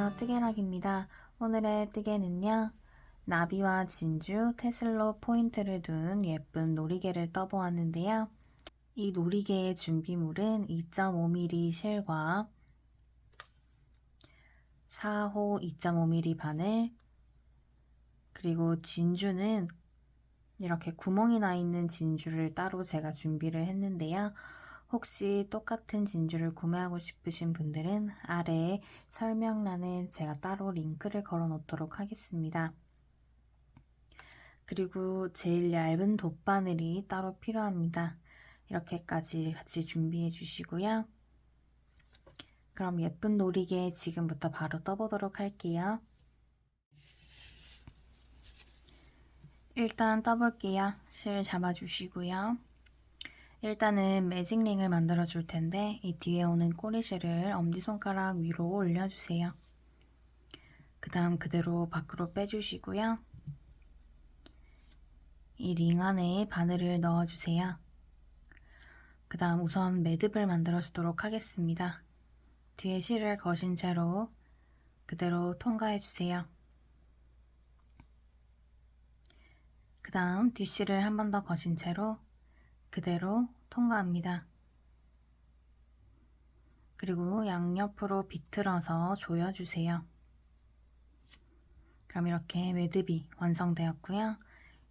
안녕하세요. 뜨개락입니다. 오늘의 뜨개는요. 나비와 진주, 테슬로 포인트를 둔 예쁜 놀이개를 떠보았는데요. 이 놀이개의 준비물은 2.5mm 실과 4호 2.5mm 바늘, 그리고 진주는 이렇게 구멍이 나 있는 진주를 따로 제가 준비를 했는데요. 혹시 똑같은 진주를 구매하고 싶으신 분들은 아래에 설명란에 제가 따로 링크를 걸어 놓도록 하겠습니다. 그리고 제일 얇은 돗바늘이 따로 필요합니다. 이렇게까지 같이 준비해 주시고요. 그럼 예쁜 놀이개 지금부터 바로 떠보도록 할게요. 일단 떠볼게요. 실 잡아주시고요. 일단은 매직링을 만들어 줄 텐데 이 뒤에 오는 꼬리실을 엄지손가락 위로 올려주세요. 그 다음 그대로 밖으로 빼주시고요. 이 링 안에 바늘을 넣어주세요. 그 다음 우선 매듭을 만들어 주도록 하겠습니다. 뒤에 실을 거신 채로 그대로 통과해 주세요. 그 다음 뒷실을 한 번 더 거신 채로 그대로 통과합니다. 그리고 양옆으로 비틀어서 조여주세요. 그럼 이렇게 매듭이 완성되었고요.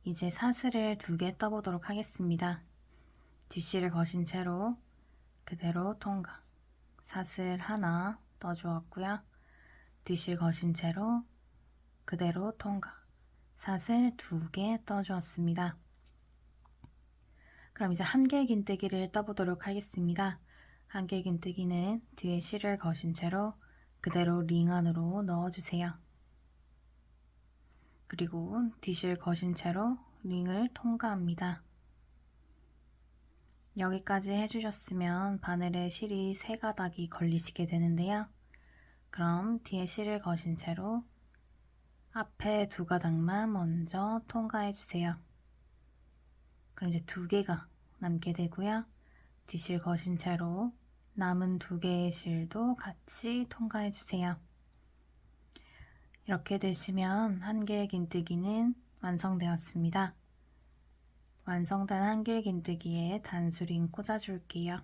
이제 사슬을 2개 떠보도록 하겠습니다. 뒷실을 거신 채로 그대로 통과. 사슬 하나 떠주었고요. 뒷실 거신 채로 그대로 통과. 사슬 2개 떠주었습니다. 그럼 이제 한길긴뜨기를 떠보도록 하겠습니다. 한길긴뜨기는 뒤에 실을 거신 채로 그대로 링 안으로 넣어주세요. 그리고 뒷실 거신 채로 링을 통과합니다. 여기까지 해주셨으면 바늘에 실이 3가닥이 걸리시게 되는데요. 그럼 뒤에 실을 거신 채로 앞에 2가닥만 먼저 통과해 주세요. 그럼 이제 2개가 남게 되고요. 뒷실 거신 채로 남은 2개의 실도 같이 통과해 주세요. 이렇게 되시면 한길긴뜨기는 완성되었습니다. 완성된 한길긴뜨기에 단수링 꽂아줄게요.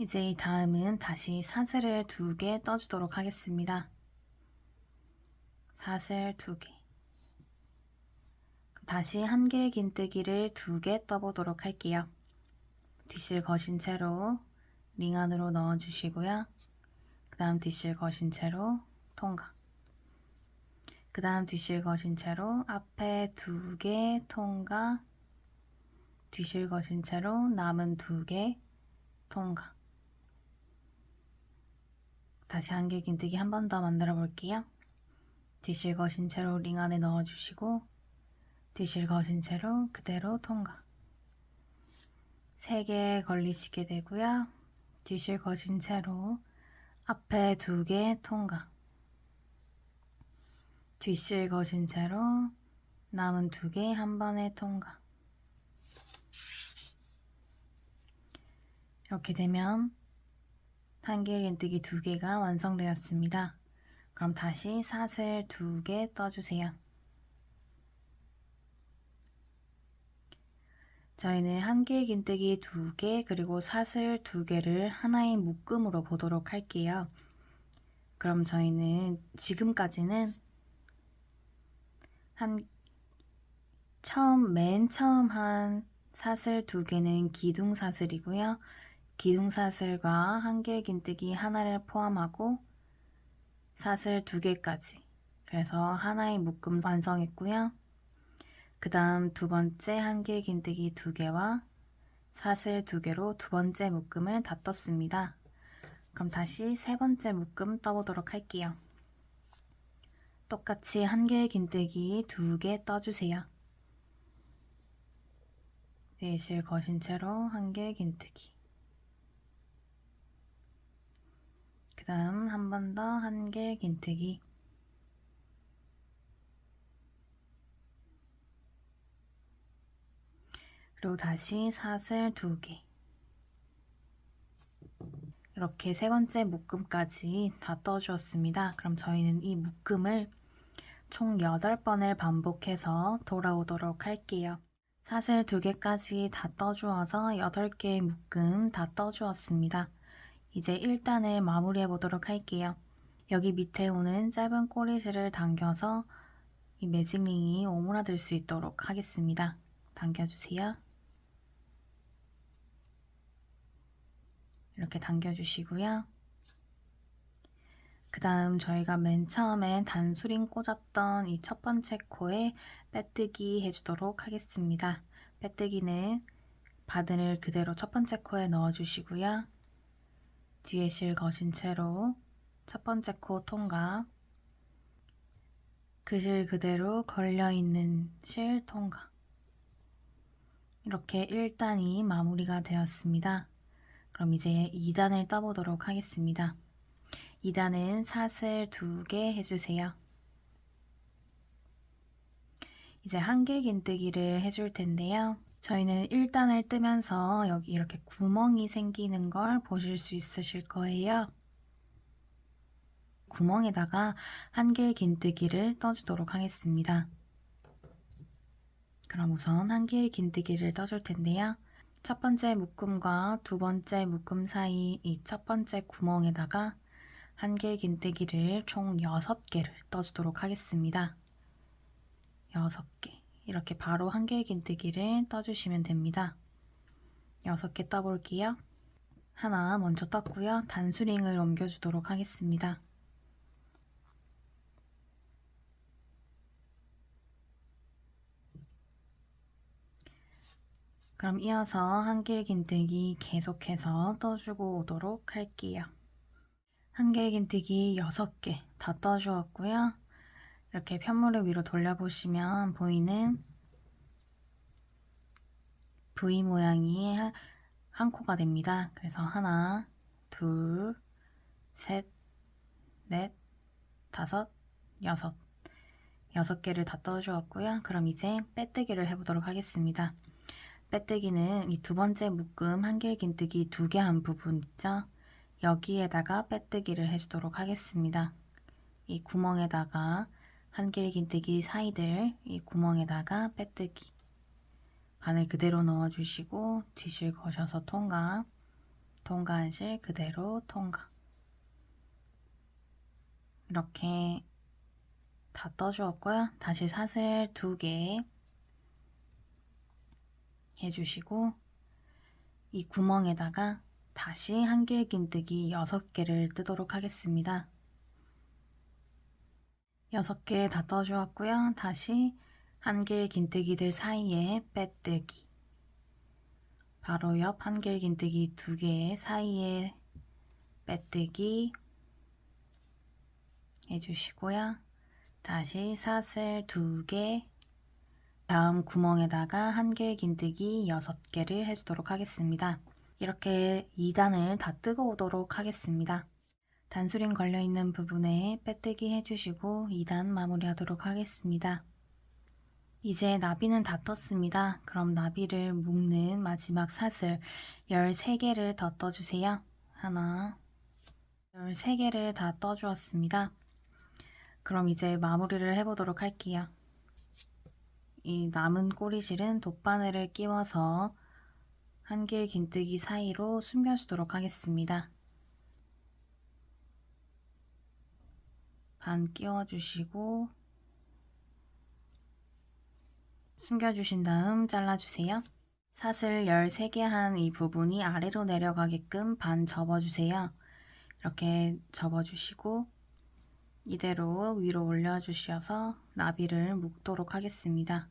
이제 이 다음은 다시 사슬을 2개 떠주도록 하겠습니다. 사슬 2개. 다시 한길긴뜨기를 2개 떠보도록 할게요. 뒷실 거신 채로 링 안으로 넣어주시고요. 그 다음 뒷실 거신 채로 통과. 그 다음 뒷실 거신 채로 앞에 2개 통과. 뒷실 거신 채로 남은 2개 통과. 다시 한길긴뜨기 한 번 더 만들어 볼게요. 뒷실 거신 채로 링 안에 넣어주시고 뒷실 거신 채로 그대로 통과. 3개 걸리시게 되고요. 뒷실 거신 채로 앞에 2개 통과. 뒷실 거신 채로 남은 2개 한 번에 통과. 이렇게 되면 한길긴뜨기 2개가 완성되었습니다. 그럼 다시 사슬 2개 떠주세요. 저희는 한길긴뜨기 2개 그리고 사슬 2개를 하나의 묶음으로 보도록 할게요. 그럼 저희는 지금까지는 맨 처음 한 사슬 2개는 기둥사슬이고요. 기둥사슬과 한길긴뜨기 하나를 포함하고 사슬 2개까지, 그래서 하나의 묶음 완성했고요. 그 다음 2번째 한길긴뜨기 2개와 사슬 2개로 2번째 묶음을 다 떴습니다. 그럼 다시 3번째 묶음 떠보도록 할게요. 똑같이 한길긴뜨기 2개 떠주세요. 뒷실 거신 채로 한길긴뜨기. 그 다음 한 번 더 한길긴뜨기. 그리고 다시 사슬 2개. 이렇게 세 번째 묶음까지 다 떠주었습니다. 그럼 저희는 이 묶음을 총 8번을 반복해서 돌아오도록 할게요. 사슬 2개까지 다 떠주어서 8개의 묶음 다 떠주었습니다. 이제 1단을 마무리해 보도록 할게요. 여기 밑에 오는 짧은 꼬리실을 당겨서 이 매직링이 오므라들 수 있도록 하겠습니다. 당겨주세요. 이렇게 당겨주시고요. 그 다음 저희가 맨 처음에 단수링 꽂았던 이 첫 번째 코에 빼뜨기 해주도록 하겠습니다. 빼뜨기는 바늘을 그대로 첫 번째 코에 넣어주시고요. 뒤에 실 거신 채로 첫 번째 코 통과, 그 실 그대로 걸려있는 실 통과. 이렇게 1단이 마무리가 되었습니다. 그럼 이제 2단을 떠보도록 하겠습니다. 2단은 사슬 2개 해주세요. 이제 한길긴뜨기를 해줄 텐데요. 저희는 1단을 뜨면서 여기 이렇게 구멍이 생기는 걸 보실 수 있으실 거예요. 구멍에다가 한길긴뜨기를 떠주도록 하겠습니다. 그럼 우선 한길긴뜨기를 떠줄 텐데요. 첫 번째 묶음과 두 번째 묶음 사이 이 첫 번째 구멍에다가 한길긴뜨기를 총 6개를 떠주도록 하겠습니다. 6개. 이렇게 바로 한길긴뜨기를 떠주시면 됩니다. 6개 떠볼게요. 하나 먼저 떴고요. 단수링을 옮겨주도록 하겠습니다. 그럼 이어서 한길긴뜨기 계속해서 떠주고 오도록 할게요. 한길긴뜨기 6개 다 떠주었고요. 이렇게 편물을 위로 돌려보시면 보이는 V 모양이 한 코가 됩니다. 그래서 하나, 둘, 셋, 넷, 다섯, 여섯. 6개를 다 떠주었고요. 그럼 이제 빼뜨기를 해보도록 하겠습니다. 빼뜨기는 이 두 번째 묶음 한길긴뜨기 2개 한 부분 있죠? 여기에다가 빼뜨기를 해주도록 하겠습니다. 이 구멍에다가 한길긴뜨기 사이들 이 구멍에다가 빼뜨기. 바늘 그대로 넣어주시고 뒤실 거셔서 통과, 통과한 실 그대로 통과. 이렇게 다 떠주었고요. 다시 사슬 2개 해주시고 이 구멍에다가 다시 한길긴뜨기 6개를 뜨도록 하겠습니다. 6개 다 떠주었고요. 다시 한길긴뜨기들 사이에 빼뜨기, 바로 옆 한길긴뜨기 2개 사이에 빼뜨기 해주시고요. 다시 사슬 2개, 다음 구멍에다가 한길긴뜨기 6개를 해주도록 하겠습니다. 이렇게 2단을 다 뜨고 오도록 하겠습니다. 단수링 걸려있는 부분에 빼뜨기 해주시고 2단 마무리하도록 하겠습니다. 이제 나비는 다 떴습니다. 그럼 나비를 묶는 마지막 사슬 13개를 더 떠주세요. 하나, 13개를 다 떠주었습니다. 그럼 이제 마무리를 해보도록 할게요. 이 남은 꼬리실은 돗바늘을 끼워서 한길긴뜨기 사이로 숨겨주도록 하겠습니다. 반 끼워주시고 숨겨주신 다음 잘라주세요. 사슬 13개 한 이 부분이 아래로 내려가게끔 반 접어주세요. 이렇게 접어주시고 이대로 위로 올려주셔서 나비를 묶도록 하겠습니다.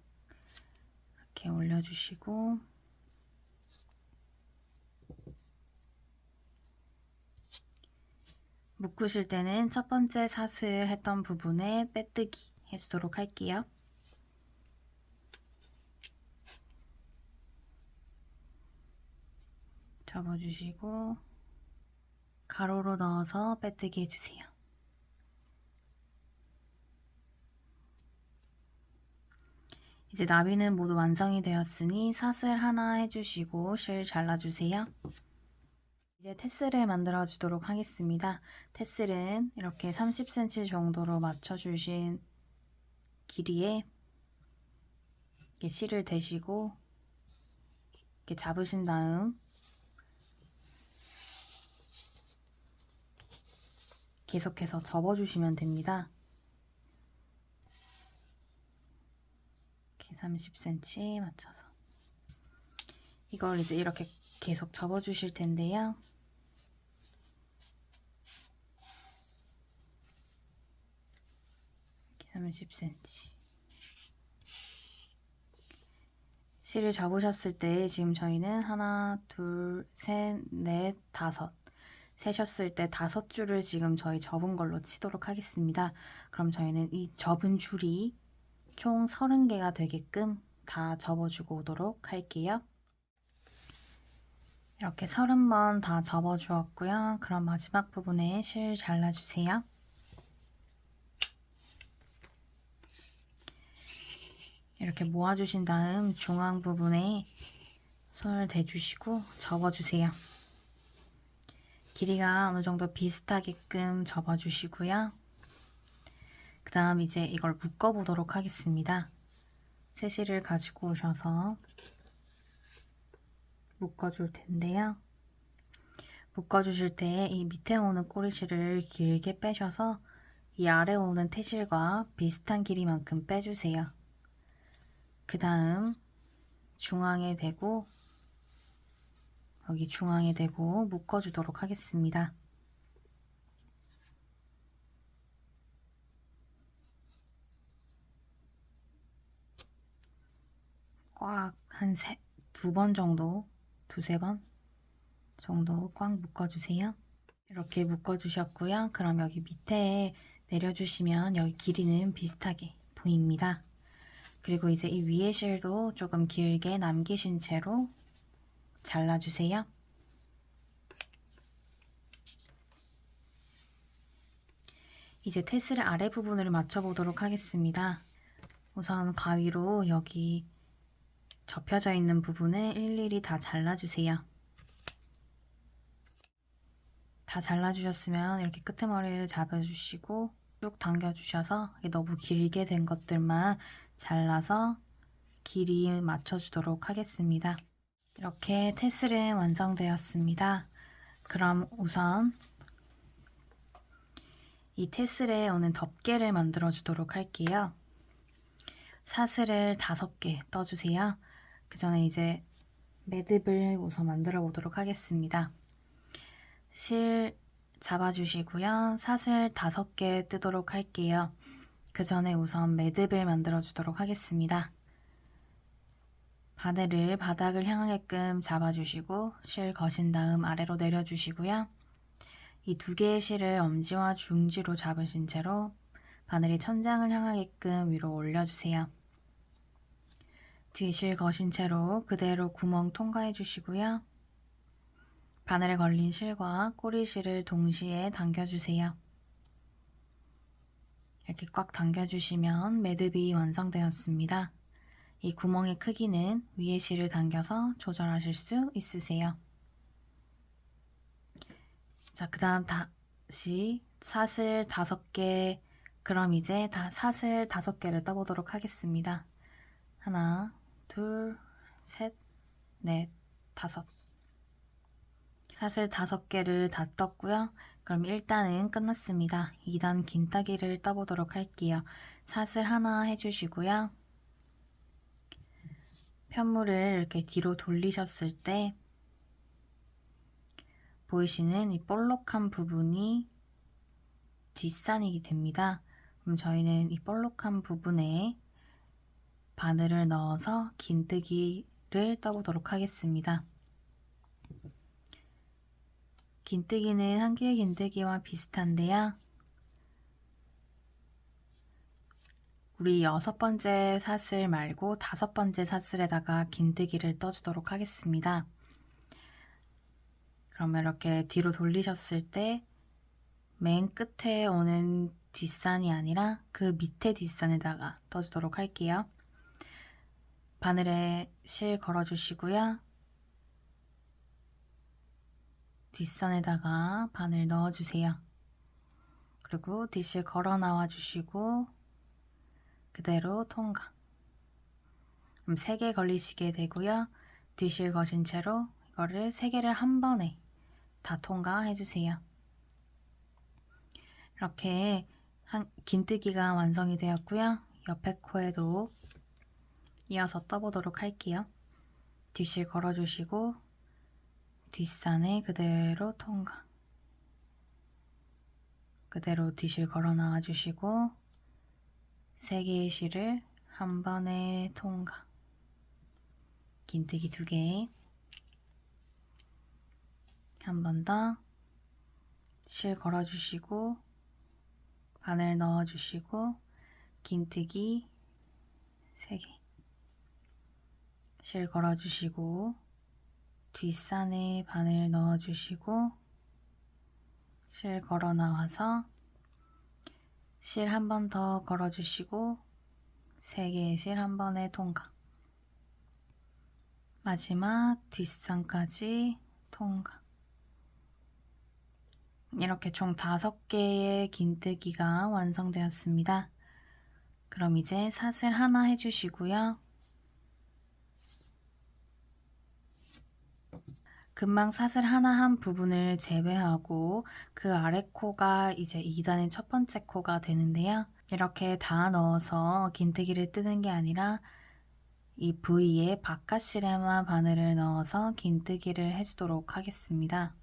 이렇게 올려주시고 묶으실 때는 첫 번째 사슬 했던 부분에 빼뜨기 해주도록 할게요. 접어주시고 가로로 넣어서 빼뜨기 해주세요. 이제 나비는 모두 완성이 되었으니 사슬 하나 해주시고 실 잘라주세요. 이제 테슬을 만들어 주도록 하겠습니다. 테슬은 이렇게 30cm 정도로 맞춰주신 길이에 이렇게 실을 대시고 이렇게 잡으신 다음 계속해서 접어주시면 됩니다. 이렇게 30cm 맞춰서 이걸 이제 이렇게 계속 접어주실 텐데요. 이렇게 30cm 실을 접으셨을 때 지금 저희는 하나, 둘, 셋, 넷, 다섯 세셨을 때 5줄을 지금 저희 접은 걸로 치도록 하겠습니다. 그럼 저희는 이 접은 줄이 총 30개가 되게끔 다 접어주고 오도록 할게요. 이렇게 30번 다 접어주었고요. 그럼 마지막 부분에 실 잘라주세요. 이렇게 모아주신 다음 중앙 부분에 손을 대주시고 접어주세요. 길이가 어느 정도 비슷하게끔 접어주시고요. 그 다음 이제 이걸 묶어보도록 하겠습니다. 새실을 가지고 오셔서 묶어줄 텐데요. 묶어주실 때 이 밑에 오는 꼬리실을 길게 빼셔서 이 아래 오는 태실과 비슷한 길이만큼 빼주세요. 그 다음 중앙에 대고 여기 중앙에 대고 묶어주도록 하겠습니다. 꽉 한 두 번 정도, 두세 번 정도 꽉 묶어주세요. 이렇게 묶어주셨고요. 그럼 여기 밑에 내려주시면 여기 길이는 비슷하게 보입니다. 그리고 이제 이 위에 실도 조금 길게 남기신 채로 잘라주세요. 이제 테슬 아래 부분을 맞춰보도록 하겠습니다. 우선 가위로 여기 접혀져 있는 부분을 일일이 다 잘라주세요. 다 잘라주셨으면 이렇게 끄트머리를 잡아주시고 쭉 당겨주셔서 너무 길게 된 것들만 잘라서 길이 맞춰주도록 하겠습니다. 이렇게 테슬은 완성되었습니다. 그럼 우선 이 테슬에 오는 덮개를 만들어 주도록 할게요. 사슬을 5개 떠주세요. 그 전에 이제 매듭을 우선 만들어 보도록 하겠습니다. 실 잡아주시고요. 사슬 5개 뜨도록 할게요. 그 전에 우선 매듭을 만들어 주도록 하겠습니다. 바늘을 바닥을 향하게끔 잡아주시고 실 거신 다음 아래로 내려주시고요. 이 2개의 실을 엄지와 중지로 잡으신 채로 바늘이 천장을 향하게끔 위로 올려주세요. 뒤에 실 거신 채로 그대로 구멍 통과해 주시고요. 바늘에 걸린 실과 꼬리실을 동시에 당겨주세요. 이렇게 꽉 당겨주시면 매듭이 완성되었습니다. 이 구멍의 크기는 위에 실을 당겨서 조절하실 수 있으세요. 자, 그 다음 다시 사슬 5개, 그럼 이제 사슬 5개를 떠보도록 하겠습니다. 하나, 둘, 셋, 넷, 5. 사슬 5개를 다 떴고요. 그럼 1단은 끝났습니다. 2단 긴따기를 떠보도록 할게요. 사슬 하나 해주시고요. 편물을 이렇게 뒤로 돌리셨을 때 보이시는 이 볼록한 부분이 뒷산이 됩니다. 그럼 저희는 이 볼록한 부분에 바늘을 넣어서 긴뜨기를 떠보도록 하겠습니다. 긴뜨기는 한길 긴뜨기와 비슷한데요. 우리 6번째 사슬 말고 5번째 사슬에다가 긴뜨기를 떠주도록 하겠습니다. 그러면 이렇게 뒤로 돌리셨을 때 맨 끝에 오는 뒷산이 아니라 그 밑에 뒷산에다가 떠주도록 할게요. 바늘에 실 걸어주시고요. 뒷선에다가 바늘 넣어주세요. 그리고 뒷실 걸어 나와주시고 그대로 통과. 그럼 3개 걸리시게 되고요. 뒷실 거신 채로 이거를 3개를 한 번에 다 통과해주세요. 이렇게 긴뜨기가 완성이 되었고요. 옆에 코에도 이어서 떠보도록 할게요. 뒷실 걸어주시고 뒷산에 그대로 통과. 그대로 뒷실 걸어 나와주시고 3개의 실을 한 번에 통과. 긴뜨기 2개. 한 번 더 실 걸어주시고 바늘 넣어주시고 긴뜨기 3개. 실 걸어주시고 뒷산에 바늘 넣어주시고 실 걸어 나와서 실 한 번 더 걸어주시고 3개의 실 한 번에 통과. 마지막 뒷산까지 통과. 이렇게 총 5개의 긴뜨기가 완성되었습니다. 그럼 이제 사슬 하나 해주시고요. 금방 사슬 하나 한 부분을 제외하고 그 아래 코가 이제 2단의 첫 번째 코가 되는데요. 이렇게 다 넣어서 긴뜨기를 뜨는 게 아니라 이 부위에 바깥실에만 바늘을 넣어서 긴뜨기를 해주도록 하겠습니다.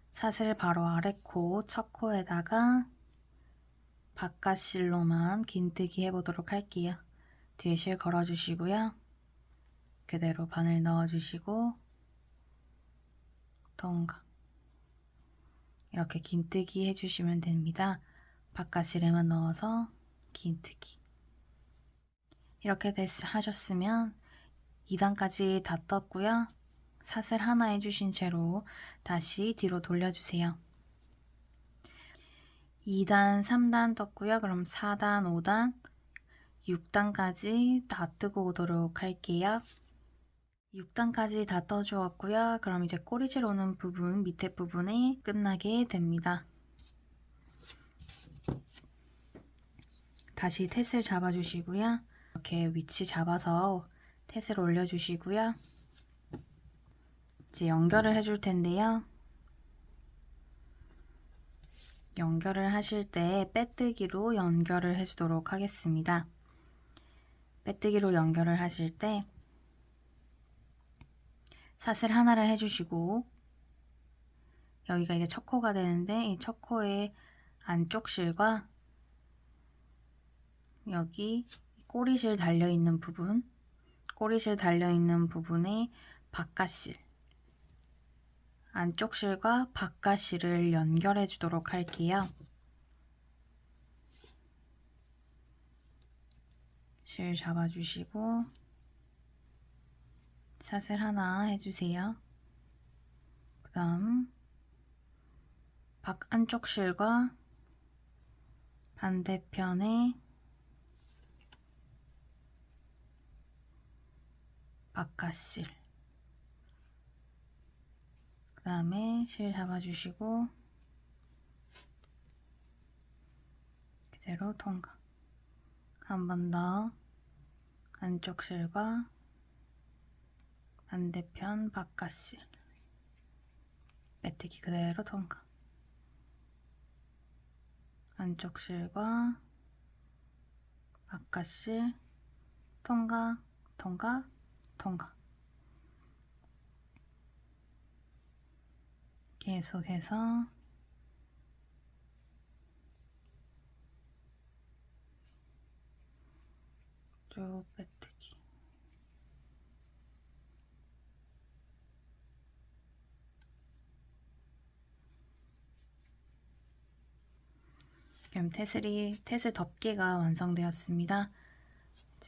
사슬 바로 아래 코, 첫 코에다가 바깥실로만 긴뜨기 해보도록 할게요. 뒤에 실 걸어주시고요. 그대로 바늘 넣어주시고 통과. 이렇게 긴뜨기 해주시면 됩니다. 바깥실에만 넣어서 긴뜨기. 이렇게 하셨으면 2단까지 다 떴고요. 사슬 하나 해주신 채로 다시 뒤로 돌려주세요. 2단, 3단 떴고요. 그럼 4단, 5단, 6단까지 다 뜨고 오도록 할게요. 6단까지 다 떠주었고요. 그럼 이제 꼬리질 오는 부분, 밑에 부분이 끝나게 됩니다. 다시 텟을 잡아주시고요. 이렇게 위치 잡아서 텟을 올려주시고요. 이제 연결을 해줄 텐데요. 연결을 하실 때 빼뜨기로 연결을 해주도록 하겠습니다. 빼뜨기로 연결을 하실 때 사슬 하나를 해주시고 여기가 이제 첫 코가 되는데 이 첫 코의 안쪽 실과 여기 꼬리실 달려있는 부분, 꼬리실 달려있는 부분에 바깥실, 안쪽 실과 바깥실을 연결해 주도록 할게요. 실 잡아주시고 사슬 하나 해주세요. 그 다음 안쪽 실과 반대편에 바깥실, 그 다음에 실 잡아주시고 그대로 통과. 한 번 더 안쪽 실과 반대편 바깥실 빼뜨기 그대로 통과. 안쪽 실과 바깥실 통과, 통과, 통과. 계속해서 쭉 빼뜨기. 그럼 텟을 덮개가 완성되었습니다.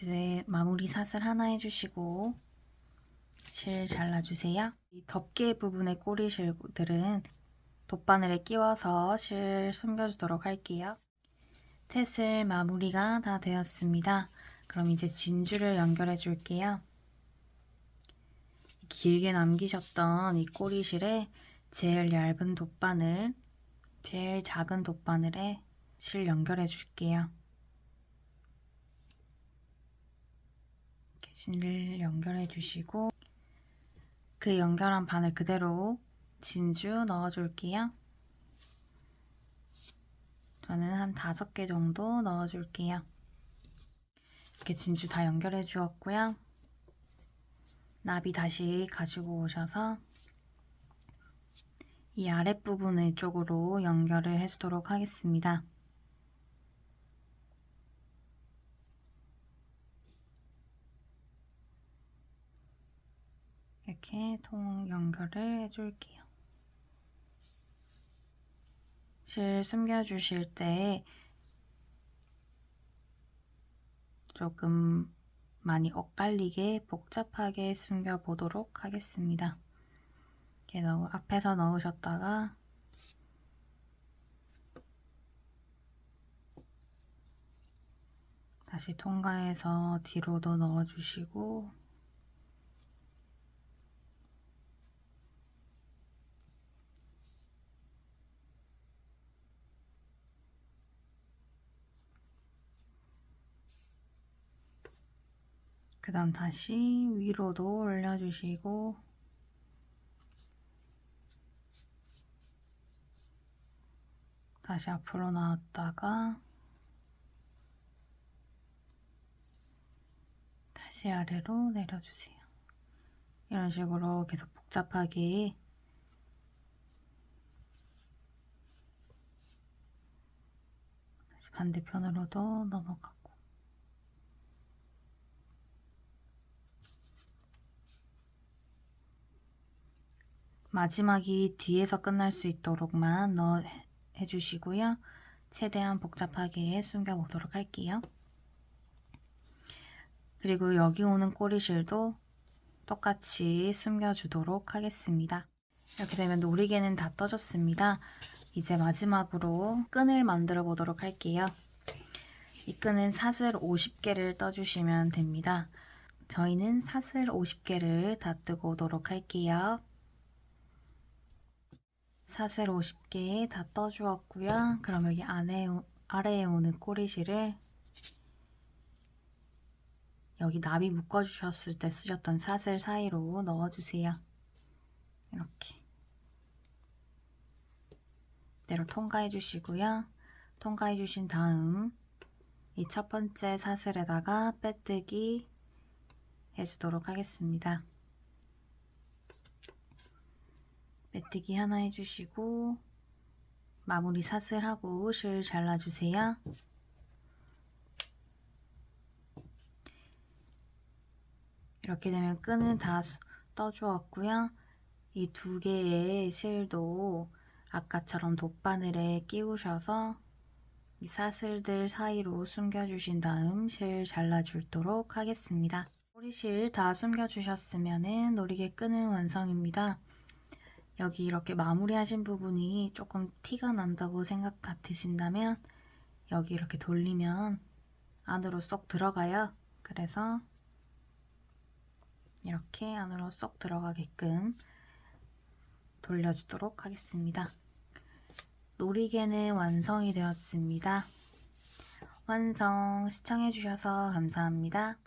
이제 마무리 사슬 하나 해주시고 실 잘라주세요. 이 덮개 부분의 꼬리실들은 돗바늘에 끼워서 실 숨겨주도록 할게요. 탯을 마무리가 다 되었습니다. 그럼 이제 진주를 연결해 줄게요. 길게 남기셨던 이 꼬리실에 제일 얇은 돗바늘, 제일 작은 돗바늘에 실 연결해 줄게요. 실을 연결해 주시고 그 연결한 바늘 그대로 진주 넣어 줄게요. 저는 한 5개 정도 넣어 줄게요. 이렇게 진주 다 연결해 주었고요. 나비 다시 가지고 오셔서 이 아랫부분을 쪽으로 연결을 해주도록 하겠습니다. 이렇게 통 연결을 해줄게요. 실 숨겨주실 때 조금 많이 엇갈리게 복잡하게 숨겨보도록 하겠습니다. 이렇게 앞에서 넣으셨다가 다시 통과해서 뒤로도 넣어주시고 그 다음 다시 위로도 올려주시고 다시 앞으로 나왔다가 다시 아래로 내려주세요. 이런 식으로 계속 복잡하게 다시 반대편으로도 넘어가고 마지막이 뒤에서 끝날 수 있도록만 해주시고요. 최대한 복잡하게 숨겨보도록 할게요. 그리고 여기 오는 꼬리실도 똑같이 숨겨주도록 하겠습니다. 이렇게 되면 놀이개는 다 떠졌습니다. 이제 마지막으로 끈을 만들어 보도록 할게요. 이 끈은 사슬 50개를 떠주시면 됩니다. 저희는 사슬 50개를 다 뜨고 오도록 할게요. 사슬 50개 다 떠주었고요. 그럼 여기 아래에 오는 꼬리실을 여기 나비 묶어주셨을 때 쓰셨던 사슬 사이로 넣어주세요. 이렇게 이대로 통과해 주시고요. 통과해 주신 다음 이 첫 번째 사슬에다가 빼뜨기 해주도록 하겠습니다. 빼뜨기 하나 해주시고 마무리 사슬하고 실 잘라주세요. 이렇게 되면 끈은 다 떠주었고요. 이 2개의 실도 아까처럼 돗바늘에 끼우셔서 이 사슬들 사이로 숨겨주신 다음 실 잘라주도록 하겠습니다. 꼬리실 다 숨겨주셨으면 놀이개 끈은 완성입니다. 여기 이렇게 마무리하신 부분이 조금 티가 난다고 생각 같으신다면 여기 이렇게 돌리면 안으로 쏙 들어가요. 그래서 이렇게 안으로 쏙 들어가게끔 돌려주도록 하겠습니다. 놀이개는 완성이 되었습니다. 완성! 시청해주셔서 감사합니다.